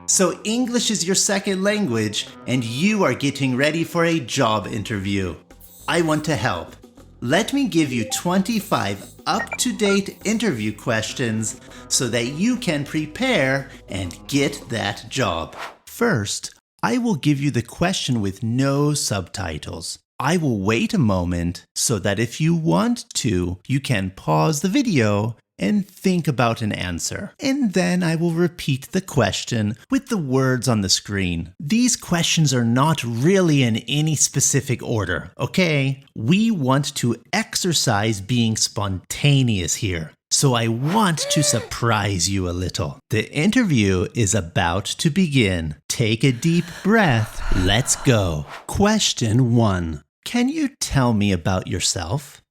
So English is your second language and you are getting ready for a job interview. I want to help. Let me give you 25 up-to-date interview questions so that you can prepare and get that job. First, I will give you the question with no subtitles. I will wait a moment so that if you want to, you can pause the video and think about an answer. And then I will repeat the question with the words on the screen. These questions are not really in any specific order, okay? We want to exercise being spontaneous here. So I want to surprise you a little. The interview is about to begin. Take a deep breath. Let's go. Question 1. Can you tell me about yourself?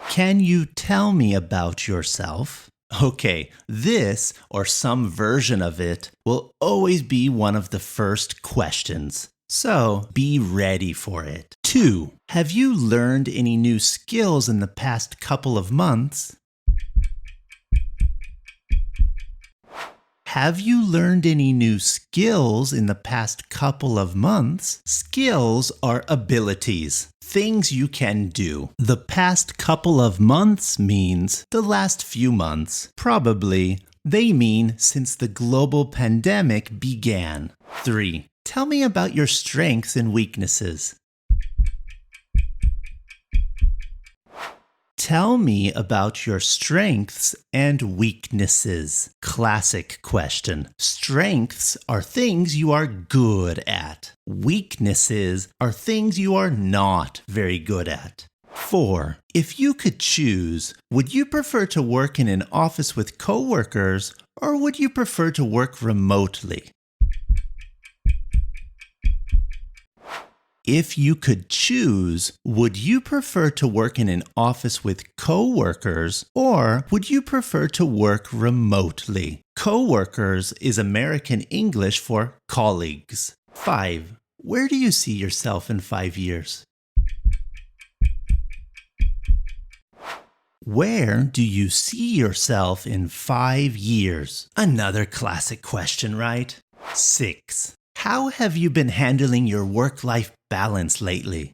Can you tell me about yourself? Okay, this or some version of it will always be one of the first questions. So be ready for it. 2. Have you learned any new skills in the past couple of months? Have you learned any new skills in the past couple of months? Skills are abilities, things you can do. The past couple of months means the last few months. Probably, they mean since the global pandemic began. 3. Tell me about your strengths and weaknesses. Tell me about your strengths and weaknesses. Classic question. Strengths are things you are good at. Weaknesses are things you are not very good at. 4. If you could choose, would you prefer to work in an office with coworkers or would you prefer to work remotely? If you could choose, would you prefer to work in an office with coworkers or would you prefer to work remotely? Coworkers is American English for colleagues. 5. Where do you see yourself in 5 years? Where do you see yourself in 5 years? Another classic question, right? 6. How have you been handling your work-life balance lately?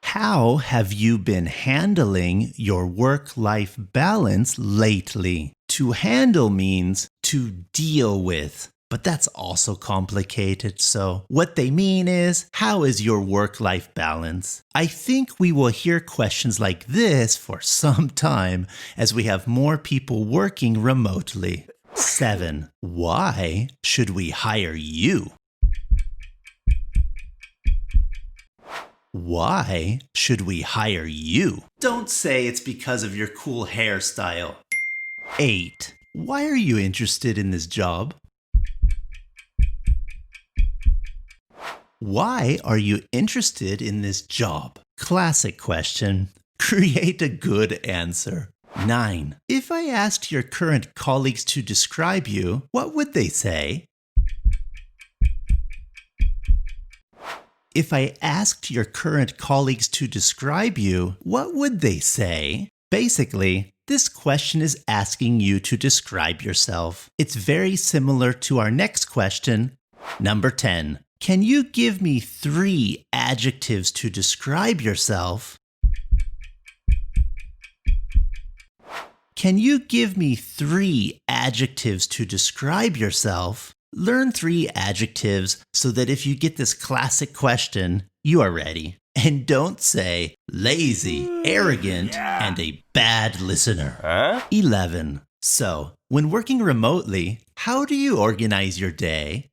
How have you been handling your work-life balance lately? To handle means to deal with, but that's also complicated. So what they mean is, how is your work-life balance? I think we will hear questions like this for some time as we have more people working remotely. 7. Why should we hire you? Why should we hire you? Don't say it's because of your cool hairstyle. 8. Why are you interested in this job? Why are you interested in this job? Classic question. Create a good answer. 9. If I asked your current colleagues to describe you, what would they say? If I asked your current colleagues to describe you, what would they say? Basically, this question is asking you to describe yourself. It's very similar to our next question. Number 10. Can you give me 3 adjectives to describe yourself? Can you give me 3 adjectives to describe yourself? Learn 3 adjectives so that if you get this classic question, you are ready. And don't say lazy, arrogant, and a bad listener. 11. So, when working remotely, how do you organize your day?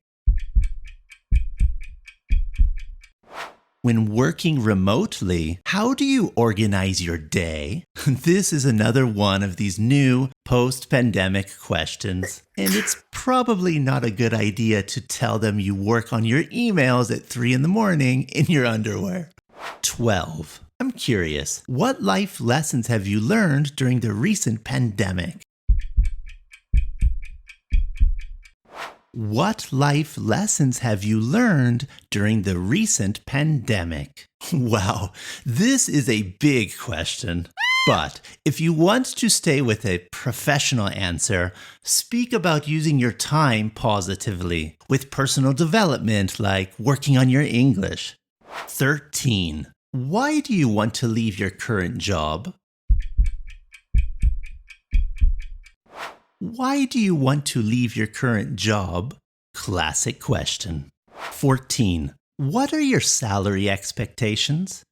When working remotely, how do you organize your day? This is another one of these new post-pandemic questions. And it's probably not a good idea to tell them you work on your emails at 3 in the morning in your underwear. 12. I'm curious, what life lessons have you learned during the recent pandemic? What life lessons have you learned during the recent pandemic? Wow, this is a big question. But if you want to stay with a professional answer, speak about using your time positively with personal development like working on your English. 13. Why do you want to leave your current job? Why do you want to leave your current job? Classic question. 14. What are your salary expectations?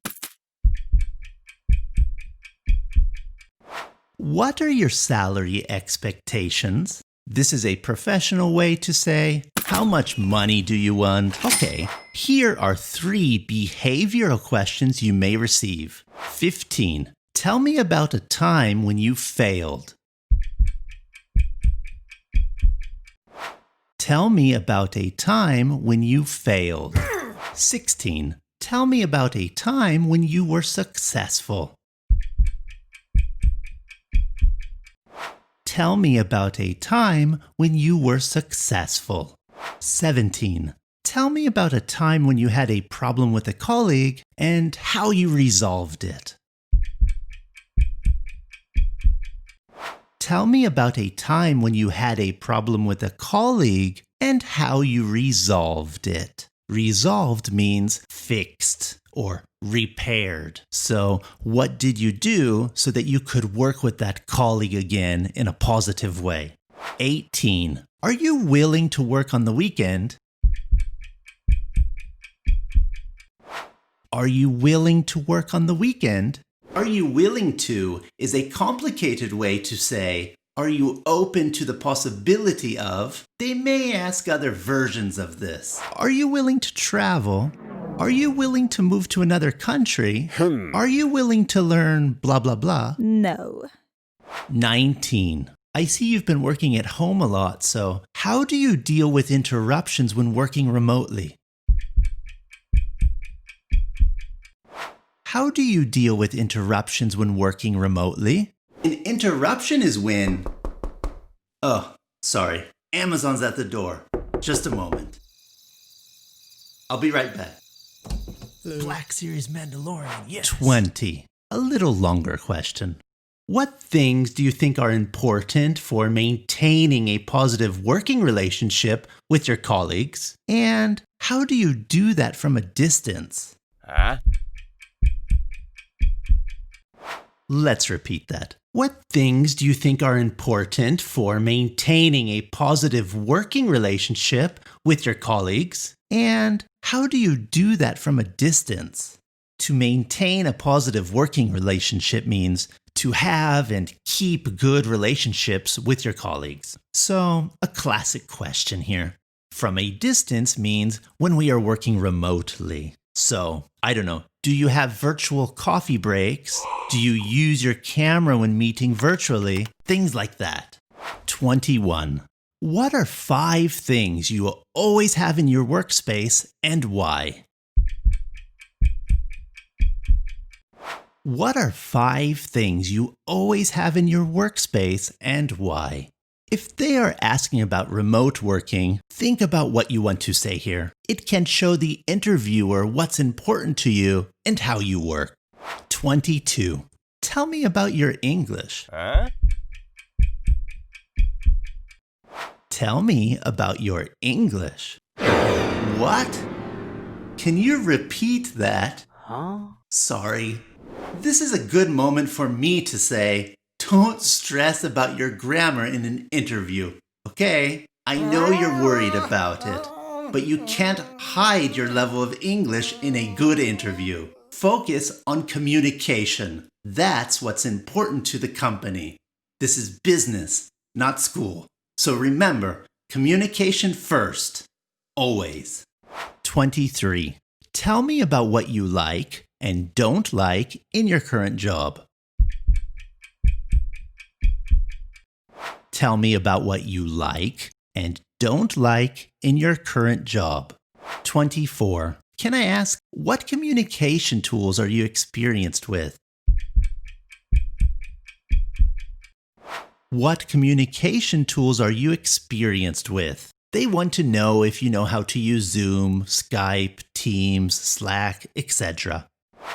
What are your salary expectations? This is a professional way to say, how much money do you want? Okay, here are 3 behavioral questions you may receive. 15. Tell me about a time when you failed. Tell me about a time when you failed. 16. Tell me about a time when you were successful. Tell me about a time when you were successful. 17. Tell me about a time when you had a problem with a colleague and how you resolved it. Tell me about a time when you had a problem with a colleague and how you resolved it. Resolved means fixed or repaired. So, what did you do so that you could work with that colleague again in a positive way? 18. Are you willing to work on the weekend? Are you willing to work on the weekend? Are you willing to is a complicated way to say, are you open to the possibility of? They may ask other versions of this. Are you willing to travel? Are you willing to move to another country? Are you willing to learn blah, blah, blah? No. 19. I see you've been working at home a lot, so how do you deal with interruptions when working remotely? How do you deal with interruptions when working remotely? An interruption is when... Oh, sorry. Amazon's at the door. Just a moment. I'll be right back. Black Series Mandalorian, yes. 20. A little longer question. What things do you think are important for maintaining a positive working relationship with your colleagues? And how do you do that from a distance? Let's repeat that. What things do you think are important for maintaining a positive working relationship with your colleagues? And how do you do that from a distance? To maintain a positive working relationship means to have and keep good relationships with your colleagues. So, a classic question here. From a distance means when we are working remotely. So, I don't know, do you have virtual coffee breaks? Do you use your camera when meeting virtually? Things like that. 21. What are 5 things you will always have in your workspace and why? What are 5 things you always have in your workspace and why? If they are asking about remote working, think about what you want to say here. It can show the interviewer what's important to you and how you work. 22. Tell me about your English. Tell me about your English. What? Can you repeat that? Sorry. This is a good moment for me to say, don't stress about your grammar in an interview, okay? I know you're worried about it, but you can't hide your level of English in a good interview. Focus on communication. That's what's important to the company. This is business, not school. So remember, communication first, always. 23. Tell me about what you like and don't like in your current job. Tell me about what you like and don't like in your current job. 24. Can I ask, what communication tools are you experienced with? What communication tools are you experienced with? They want to know if you know how to use Zoom, Skype, Teams, Slack, etc.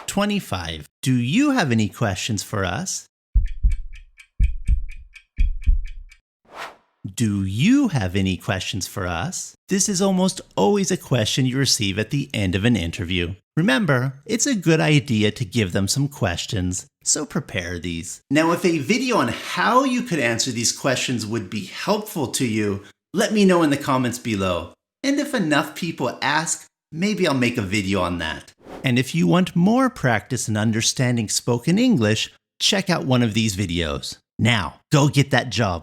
25. Do you have any questions for us? Do you have any questions for us? This is almost always a question you receive at the end of an interview. Remember, it's a good idea to give them some questions, so prepare these. Now, if a video on how you could answer these questions would be helpful to you, let me know in the comments below. And if enough people ask, maybe I'll make a video on that. And if you want more practice in understanding spoken English, check out one of these videos. Now, go get that job.